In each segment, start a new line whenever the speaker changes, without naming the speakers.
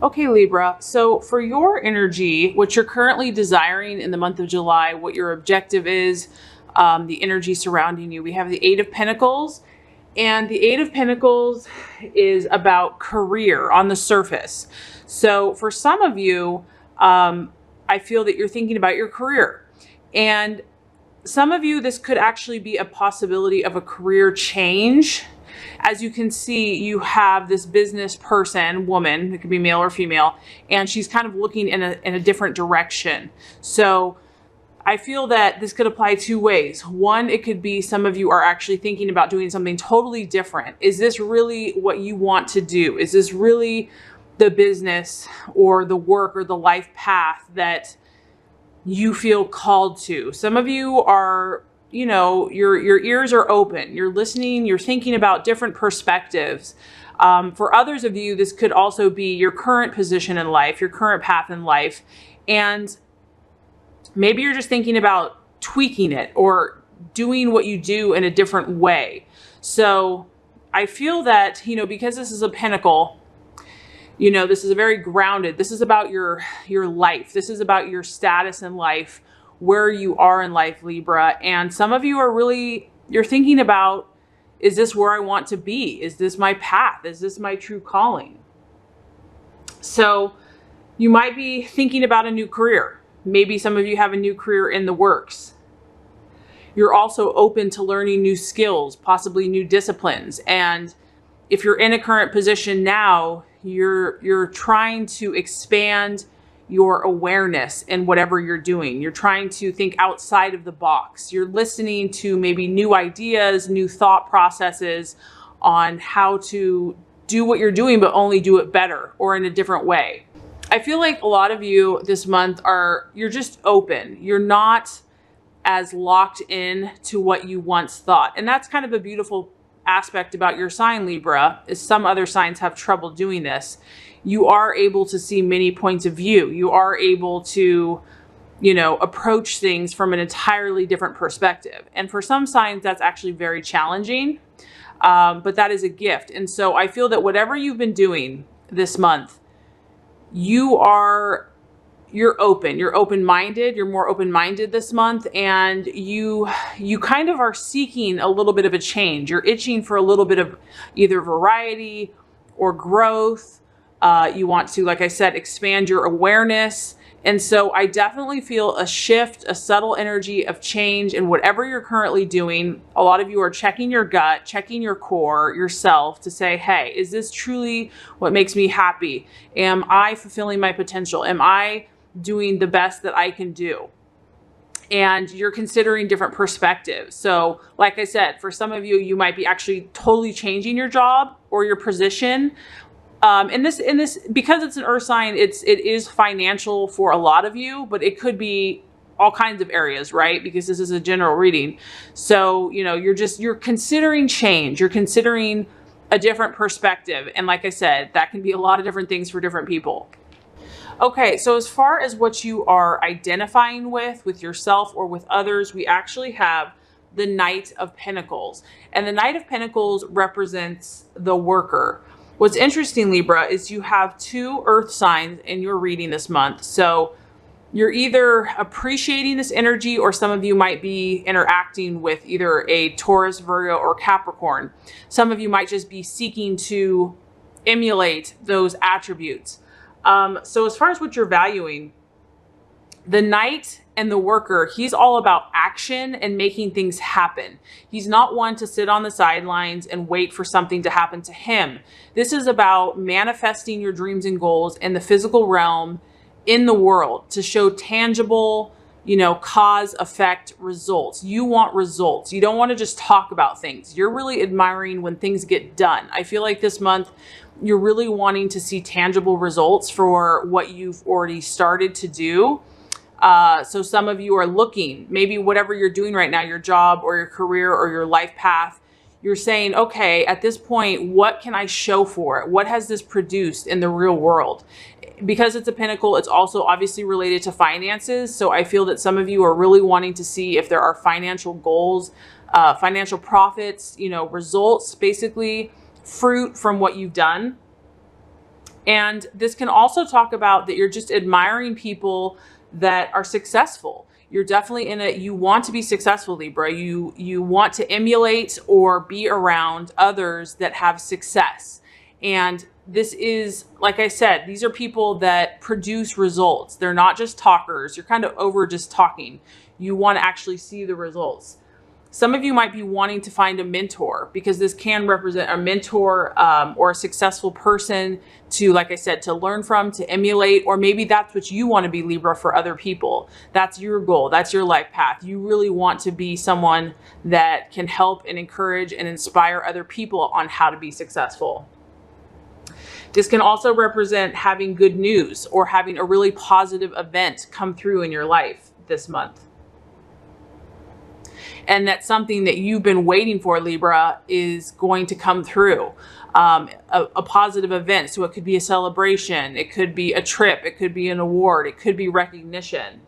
Okay, Libra. So for your energy, what you're currently desiring in the month of July, what your objective is, the energy surrounding you, we have the Eight of Pentacles. And the Eight of Pentacles is about career on the surface. So for some of you, I feel that you're thinking about your career. And some of you, this could actually be a possibility of a career change. As you can see, you have this business person, woman, it could be male or female, and she's kind of looking in a different direction. So I feel that this could apply two ways. One, it could be some of you are actually thinking about doing something totally different. Is this really what you want to do? Is this really the business or the work or the life path that you feel called to? Some of you are, you know, your ears are open. You're listening. You're thinking about different perspectives. For others of you, this could also be your current position in life, your current path in life. And maybe you're just thinking about tweaking it or doing what you do in a different way. So I feel that, you know, because this is a pentacle, you know, this is a very grounded, this is about your life. This is about your status in life, where you are in life, Libra. And some of you are really, you're thinking about, is this where I want to be? Is this my path? Is this my true calling? So you might be thinking about a new career. Maybe some of you have a new career in the works. You're also open to learning new skills, possibly new disciplines. And if you're in a current position now, you're trying to expand your awareness in whatever you're doing. You're trying to think outside of the box. You're listening to maybe new ideas, new thought processes on how to do what you're doing, but only do it better or in a different way. I feel like a lot of you this month you're just open. You're not as locked in to what you once thought. And that's kind of a beautiful aspect about your sign, Libra, is some other signs have trouble doing this. You are able to see many points of view. You are able to, you know, approach things from an entirely different perspective. And for some signs, that's actually very challenging, but that is a gift. And so I feel that whatever you've been doing this month, you're open, you're open-minded, you're more open-minded this month, and you kind of are seeking a little bit of a change. You're itching for a little bit of either variety or growth. You want to, like I said, expand your awareness. And so I definitely feel a shift, a subtle energy of change in whatever you're currently doing. A lot of you are checking your gut, checking your core, yourself to say, hey, is this truly what makes me happy? Am I fulfilling my potential? Am I doing the best that I can do? And you're considering different perspectives. So like I said, for some of you, you might be actually totally changing your job or your position. And this, because it's an earth sign, it is financial for a lot of you, but it could be all kinds of areas, right? Because this is a general reading. So, you know, you're considering change, you're considering a different perspective. And like I said, that can be a lot of different things for different people. Okay, so as far as what you are identifying with yourself or with others, we actually have the Knight of Pentacles. And the Knight of Pentacles represents the worker. What's interesting, Libra, is you have two earth signs in your reading this month. So you're either appreciating this energy, or some of you might be interacting with either a Taurus, Virgo, or Capricorn. Some of you might just be seeking to emulate those attributes. So as far as what you're valuing, the Knight and the worker, he's all about action and making things happen. He's not one to sit on the sidelines and wait for something to happen to him. This is about manifesting your dreams and goals in the physical realm, in the world, to show tangible, you know, cause, effect, results. You want results. You don't want to just talk about things. You're really admiring when things get done. I feel like this month, you're really wanting to see tangible results for what you've already started to do. So some of you are looking, maybe whatever you're doing right now, your job or your career or your life path, you're saying, okay, at this point, what can I show for it? What has this produced in the real world? Because it's a pentacle, it's also obviously related to finances. So I feel that some of you are really wanting to see if there are financial goals, financial profits, you know, results, basically fruit from what you've done. And this can also talk about that you're just admiring people that are successful. You're definitely you want to be successful, Libra. You want to emulate or be around others that have success. And this is, like I said, these are people that produce results. They're not just talkers. You're kind of over just talking. You want to actually see the results. Some of you might be wanting to find a mentor, because this can represent a mentor or a successful person to, like I said, to learn from, to emulate, or maybe that's what you want to be, Libra, for other people. That's your goal. That's your life path. You really want to be someone that can help and encourage and inspire other people on how to be successful. This can also represent having good news or having a really positive event come through in your life this month. And that's something that you've been waiting for, Libra, is going to come through. A positive event. So it could be a celebration. It could be a trip. It could be an award. It could be recognition.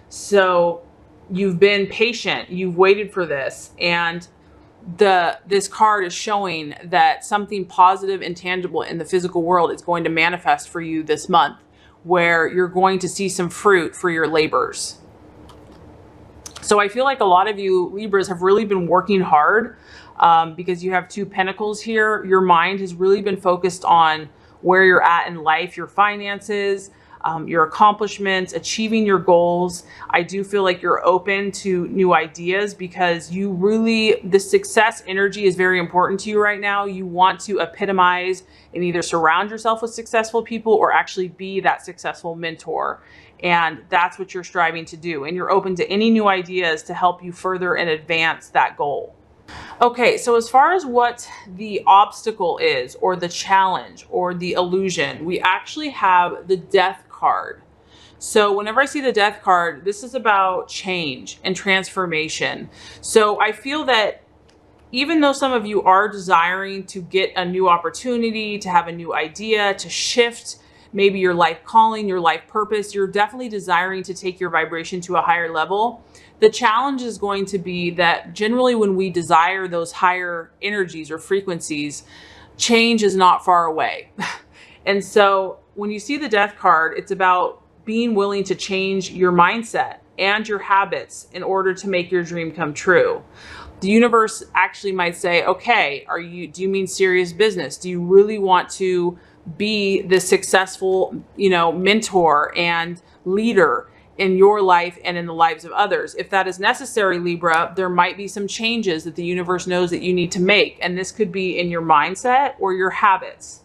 So you've been patient. You've waited for this. And this card is showing that something positive and tangible in the physical world is going to manifest for you this month, where you're going to see some fruit for your labors. So I feel like a lot of you Libras have really been working hard because you have 2 pentacles here. Your mind has really been focused on where you're at in life, your finances, your accomplishments, achieving your goals. I do feel like you're open to new ideas because you really, the success energy is very important to you right now. You want to epitomize and either surround yourself with successful people or actually be that successful mentor. And that's what you're striving to do. And you're open to any new ideas to help you further and advance that goal. Okay, so as far as what the obstacle is, or the challenge, or the illusion, we actually have the Death card. So whenever I see the Death card, this is about change and transformation. So I feel that even though some of you are desiring to get a new opportunity, to have a new idea, to shift maybe your life calling, your life purpose, you're definitely desiring to take your vibration to a higher level. The challenge is going to be that generally when we desire those higher energies or frequencies, change is not far away. And so when you see the Death card, it's about being willing to change your mindset and your habits in order to make your dream come true. The universe actually might say, okay, do you mean serious business? Do you really want to be the successful, mentor and leader in your life and in the lives of others? If that is necessary, Libra, there might be some changes that the universe knows that you need to make. And this could be in your mindset or your habits.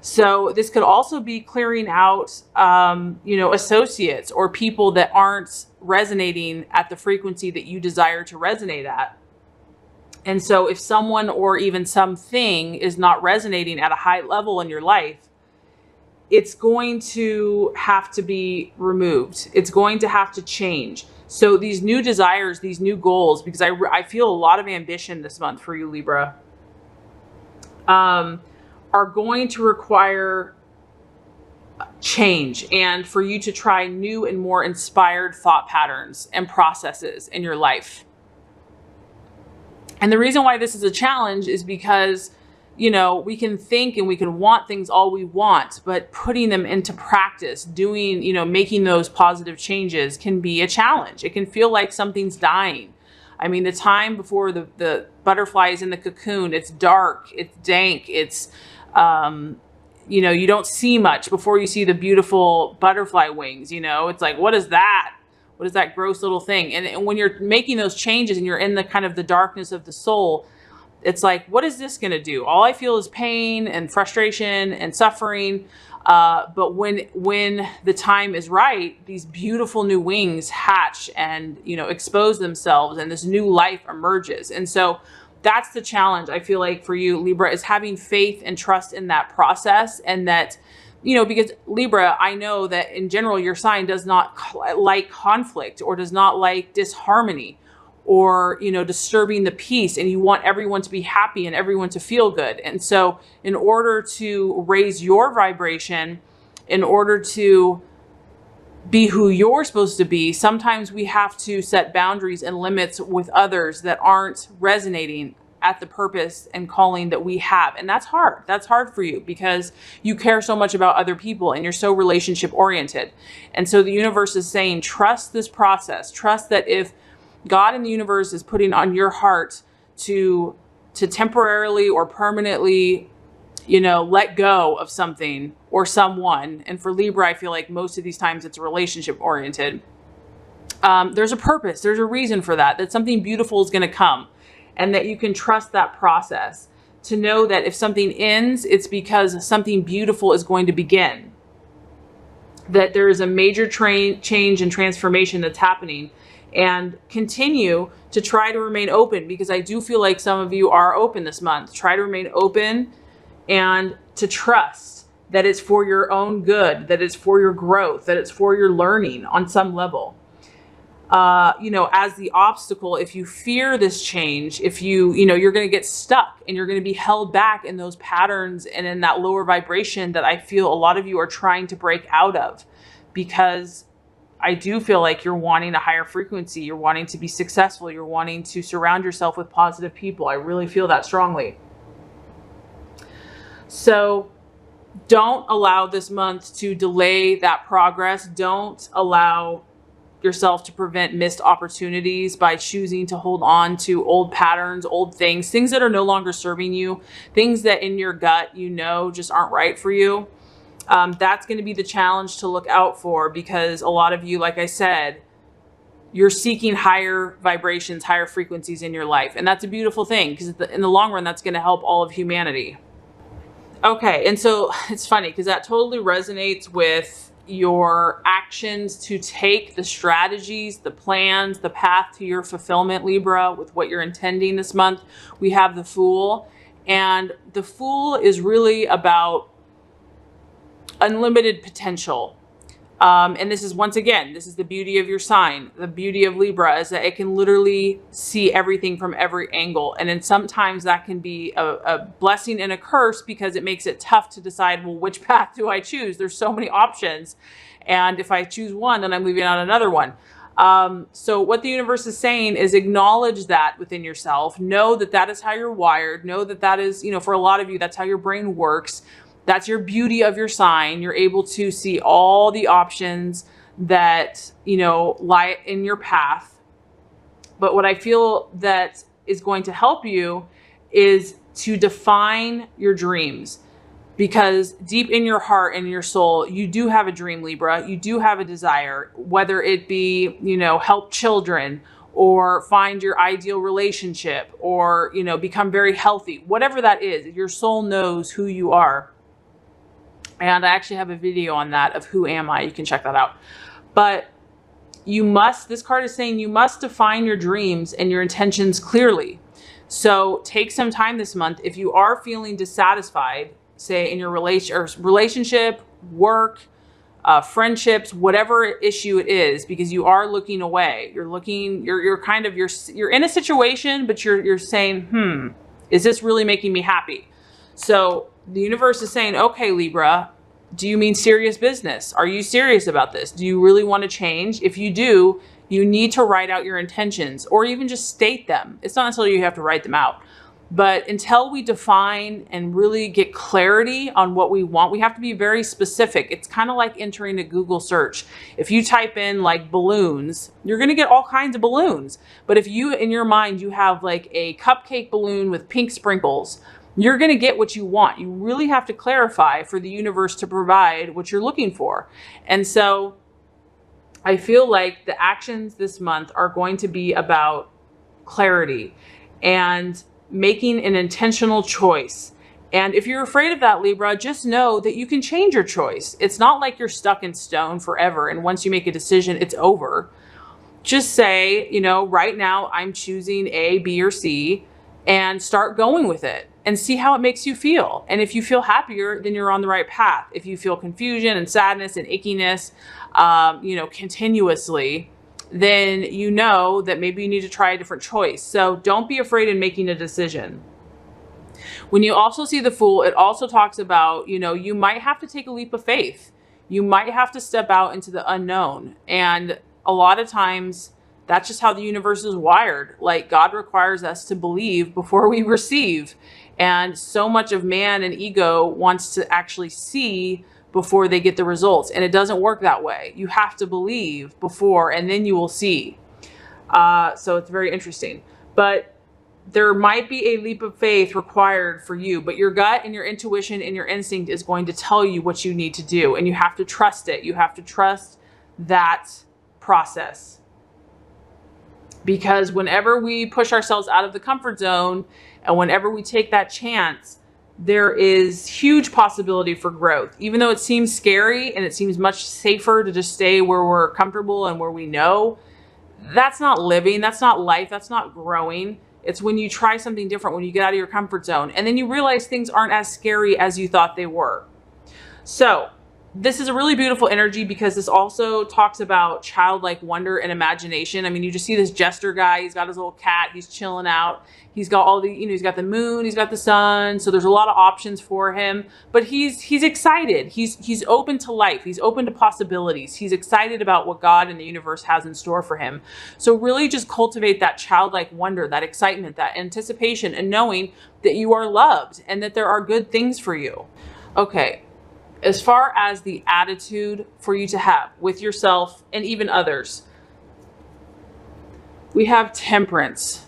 So this could also be clearing out, associates or people that aren't resonating at the frequency that you desire to resonate at. And so if someone or even something is not resonating at a high level in your life, it's going to have to be removed. It's going to have to change. So these new desires, these new goals, because I feel a lot of ambition this month for you, Libra, are going to require change and for you to try new and more inspired thought patterns and processes in your life. And the reason why this is a challenge is because, we can think and we can want things all we want, but putting them into practice, doing, making those positive changes can be a challenge. It can feel like something's dying. I mean, the time before the butterfly is in the cocoon, it's dark, it's dank, it's, you don't see much before you see the beautiful butterfly wings, it's like, what is that? What is that gross little thing? And when you're making those changes and you're in the kind of the darkness of the soul, it's like, what is this going to do? All I feel is pain and frustration and suffering. But when the time is right, these beautiful new wings hatch and, expose themselves and this new life emerges. And so that's the challenge, I feel like, for you, Libra, is having faith and trust in that process. And that, because Libra, I know that in general, your sign does not like conflict or does not like disharmony or, disturbing the peace. And you want everyone to be happy and everyone to feel good. And so in order to raise your vibration, in order to be who you're supposed to be, sometimes we have to set boundaries and limits with others that aren't resonating at the purpose and calling that we have. And that's hard. That's hard for you because you care so much about other people and you're so relationship oriented. And so the universe is saying, trust this process. Trust that if God in the universe is putting on your heart to temporarily or permanently, let go of something or someone. And for Libra, I feel like most of these times it's relationship oriented. There's a purpose. There's a reason for that something beautiful is going to come and that you can trust that process to know that if something ends, it's because something beautiful is going to begin. That there is a major change and transformation that's happening, and continue to try to remain open, because I do feel like some of you are open this month. Try to remain open and to trust that it's for your own good, that it's for your growth, that it's for your learning on some level. As the obstacle, if you fear this change, if you're going to get stuck and you're going to be held back in those patterns and in that lower vibration that I feel a lot of you are trying to break out of, because I do feel like you're wanting a higher frequency. You're wanting to be successful. You're wanting to surround yourself with positive people. I really feel that strongly. So don't allow this month to delay that progress. Don't allow yourself to prevent missed opportunities by choosing to hold on to old patterns, old things that are no longer serving you, things that in your gut, just aren't right for you. That's going to be the challenge to look out for, because a lot of you, like I said, you're seeking higher vibrations, higher frequencies in your life. And that's a beautiful thing, because in the long run, that's going to help all of humanity. Okay. And so it's funny because that totally resonates with your actions to take the strategies, the plans, the path to your fulfillment, Libra, with what you're intending this month. We have the Fool, and the Fool is really about unlimited potential. And this is, once again, this is the beauty of your sign. The beauty of Libra is that it can literally see everything from every angle. And then sometimes that can be a blessing and a curse, because it makes it tough to decide, well, which path do I choose? There's so many options. And if I choose one, then I'm leaving out another one. So what the universe is saying is acknowledge that within yourself. Know that that is how you're wired. Know that that is, for a lot of you, that's how your brain works. That's your beauty of your sign. You're able to see all the options that, lie in your path. But what I feel that is going to help you is to define your dreams, because deep in your heart and your soul, you do have a dream, Libra. You do have a desire, whether it be, help children, or find your ideal relationship, or, become very healthy, whatever that is. Your soul knows who you are. And I actually have a video on that of Who Am I? You can check that out. But this card is saying you must define your dreams and your intentions clearly. So take some time this month. If you are feeling dissatisfied, say in your relationship, work, friendships, whatever issue it is, because you are looking away, you're in a situation, but you're saying, is this really making me happy? So the universe is saying, okay, Libra, do you mean serious business? Are you serious about this? Do you really want to change? If you do, you need to write out your intentions, or even just state them. It's not necessarily you have to write them out. But until we define and really get clarity on what we want, we have to be very specific. It's kind of like entering a Google search. If you type in like balloons, you're going to get all kinds of balloons. But if you, in your mind, you have like a cupcake balloon with pink sprinkles, you're going to get what you want. You really have to clarify for the universe to provide what you're looking for. And so I feel like the actions this month are going to be about clarity and making an intentional choice. And if you're afraid of that, Libra, just know that you can change your choice. It's not like you're stuck in stone forever, and once you make a decision, it's over. Just say, right now I'm choosing A, B, or C, and start going with it and see how it makes you feel. And if you feel happier, then you're on the right path. If you feel confusion and sadness and ickiness, continuously, then you know that maybe you need to try a different choice. So don't be afraid in making a decision. When you also see the Fool, it also talks about, you might have to take a leap of faith. You might have to step out into the unknown. And a lot of times That's just how the universe is wired. Like, God requires us to believe before we receive. And so much of man and ego wants to actually see before they get the results. And it doesn't work that way. You have to believe before, and then you will see. So it's very interesting. But there might be a leap of faith required for you, but your gut and your intuition and your instinct is going to tell you what you need to do. And you have to trust it. You have to trust that process. Because whenever we push ourselves out of the comfort zone and whenever we take that chance, there is huge possibility for growth. Even though it seems scary and it seems much safer to just stay where we're comfortable and where we know, that's not living, that's not life, that's not growing. It's when you try something different, when you get out of your comfort zone, and then you realize things aren't as scary as you thought they were. So this is a really beautiful energy because this also talks about childlike wonder and imagination. I mean, you just see this jester guy. He's got his little cat. He's chilling out. He's got all the, he's got the moon. He's got the sun. So there's a lot of options for him. But he's excited. He's open to life. He's open to possibilities. He's excited about what God and the universe has in store for him. So really just cultivate that childlike wonder, that excitement, that anticipation, and knowing that you are loved and that there are good things for you. Okay. As far as the attitude for you to have with yourself and even others, we have Temperance.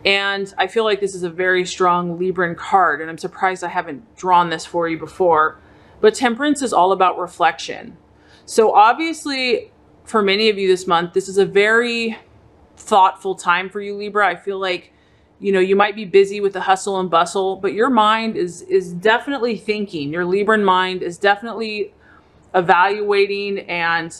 And I feel like this is a very strong Libran card, and I'm surprised I haven't drawn this for you before. But Temperance is all about reflection. So obviously, for many of you this month, this is a very thoughtful time for you, Libra. I feel like, you know, you might be busy with the hustle and bustle, but your mind is definitely thinking. Your Libran mind is definitely evaluating and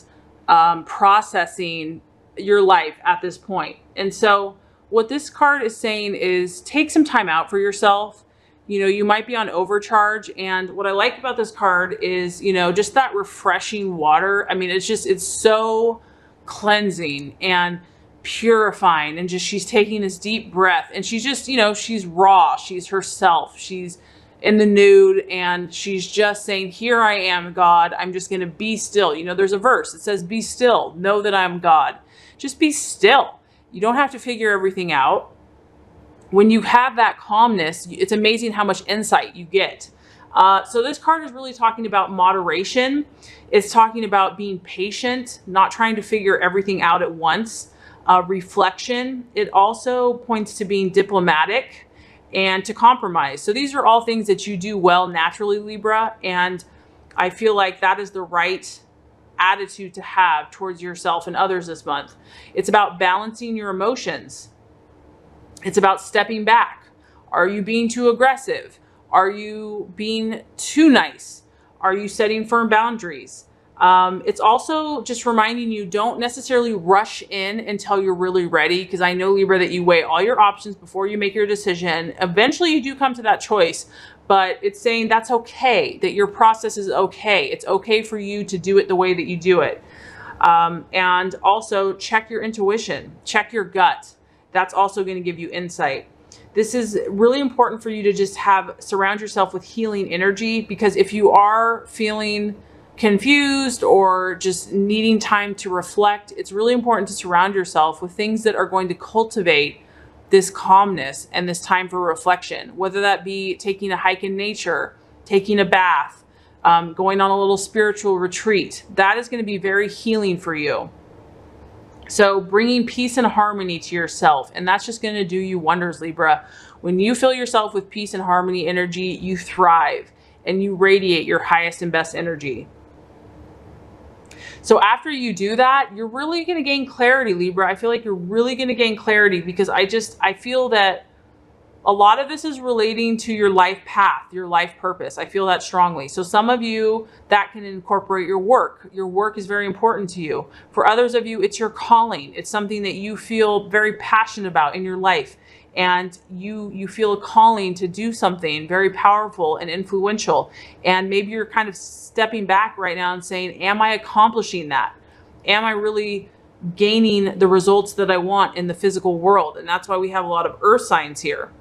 processing your life at this point. And so what this card is saying is take some time out for yourself. You know, you might be on overcharge. And what I like about this card is, you know, just that refreshing water. I mean, it's so cleansing and purifying, and just she's taking this deep breath, and she's just, you know, she's raw, she's herself, she's in the nude, and she's just saying, here I am, God, I'm just going to be still. You know, there's a verse that says, be still, know that I'm God. Just be still. You don't have to figure everything out. When you have that calmness, it's amazing how much insight you get. So this card is really talking about moderation. It's talking about being patient, not trying to figure everything out at once. Reflection. It also points to being diplomatic and to compromise. So these are all things that you do well naturally, Libra. And I feel like that is the right attitude to have towards yourself and others this month. It's about balancing your emotions. It's about stepping back. Are you being too aggressive? Are you being too nice? Are you setting firm boundaries? It's also just reminding you, don't necessarily rush in until you're really ready. Because I know, Libra, that you weigh all your options before you make your decision. Eventually you do come to that choice, but it's saying that's okay, that your process is okay. It's okay for you to do it the way that you do it. And also check your intuition, check your gut. That's also going to give you insight. This is really important for you to just surround yourself with healing energy, because if you are feeling confused or just needing time to reflect, it's really important to surround yourself with things that are going to cultivate this calmness and this time for reflection, whether that be taking a hike in nature, taking a bath, going on a little spiritual retreat. That is going to be very healing for you. So bringing peace and harmony to yourself, and that's just going to do you wonders, Libra. When you fill yourself with peace and harmony energy, you thrive and you radiate your highest and best energy. So after you do that, you're really going to gain clarity, Libra. I feel like you're really going to gain clarity, because I feel that a lot of this is relating to your life path, your life purpose. I feel that strongly. So some of you, that can incorporate your work. Your work is very important to you. For others of you, it's your calling. It's something that you feel very passionate about in your life. And you feel a calling to do something very powerful and influential. And maybe you're kind of stepping back right now and saying, am I accomplishing that? Am I really gaining the results that I want in the physical world? And that's why we have a lot of earth signs here.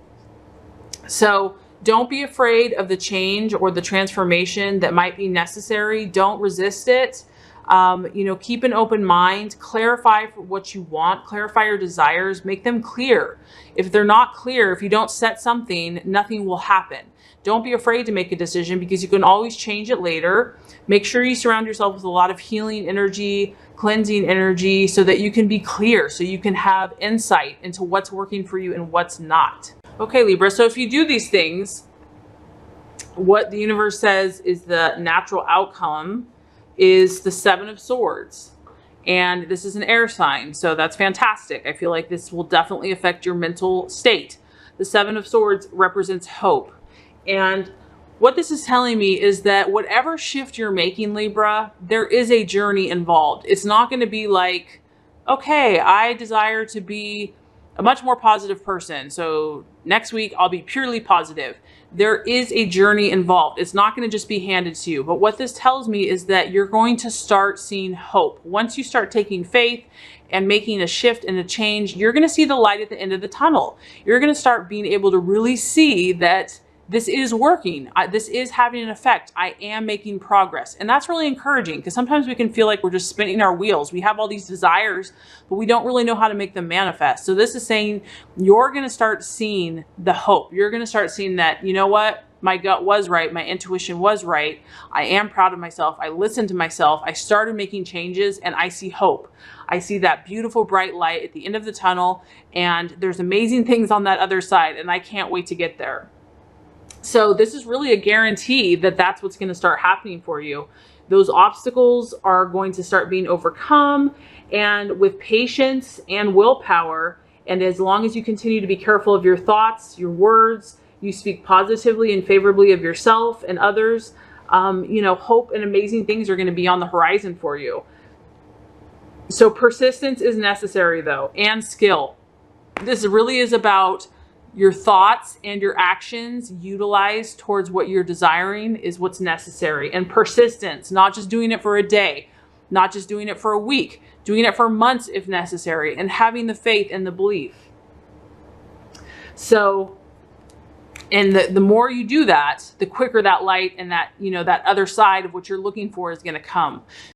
So don't be afraid of the change or the transformation that might be necessary. Don't resist it. Keep an open mind, clarify what you want, clarify your desires, make them clear. If they're not clear, if you don't set something, nothing will happen. Don't be afraid to make a decision because you can always change it later. Make sure you surround yourself with a lot of healing energy, cleansing energy, so that you can be clear, so you can have insight into what's working for you and what's not. Okay, Libra, so if you do these things, what the universe says is the natural outcome is the Seven of Swords. And this is an air sign, so that's fantastic. I feel like this will definitely affect your mental state. The Seven of Swords represents hope. And what this is telling me is that whatever shift you're making, Libra, there is a journey involved. It's not going to be like, okay, I desire to be a much more positive person, so next week I'll be purely positive. There is a journey involved. It's not going to just be handed to you. But what this tells me is that you're going to start seeing hope. Once you start taking faith and making a shift and a change, you're going to see the light at the end of the tunnel. You're going to start being able to really see that this is working. This is having an effect. I am making progress. And that's really encouraging because sometimes we can feel like we're just spinning our wheels. We have all these desires, but we don't really know how to make them manifest. So this is saying you're going to start seeing the hope. You're going to start seeing that, you know what? My gut was right. My intuition was right. I am proud of myself. I listened to myself. I started making changes and I see hope. I see that beautiful bright light at the end of the tunnel, and there's amazing things on that other side, and I can't wait to get there. So this is really a guarantee that that's what's going to start happening for you. Those obstacles are going to start being overcome, and with patience and willpower, and as long as you continue to be careful of your thoughts, your words, you speak positively and favorably of yourself and others, hope and amazing things are going to be on the horizon for you. So persistence is necessary though, and skill. This really is about your thoughts and your actions utilized towards what you're desiring is what's necessary. And persistence, not just doing it for a day, not just doing it for a week, doing it for months if necessary, and having the faith and the belief. So, and the more you do that, the quicker that light and that, that other side of what you're looking for is going to come.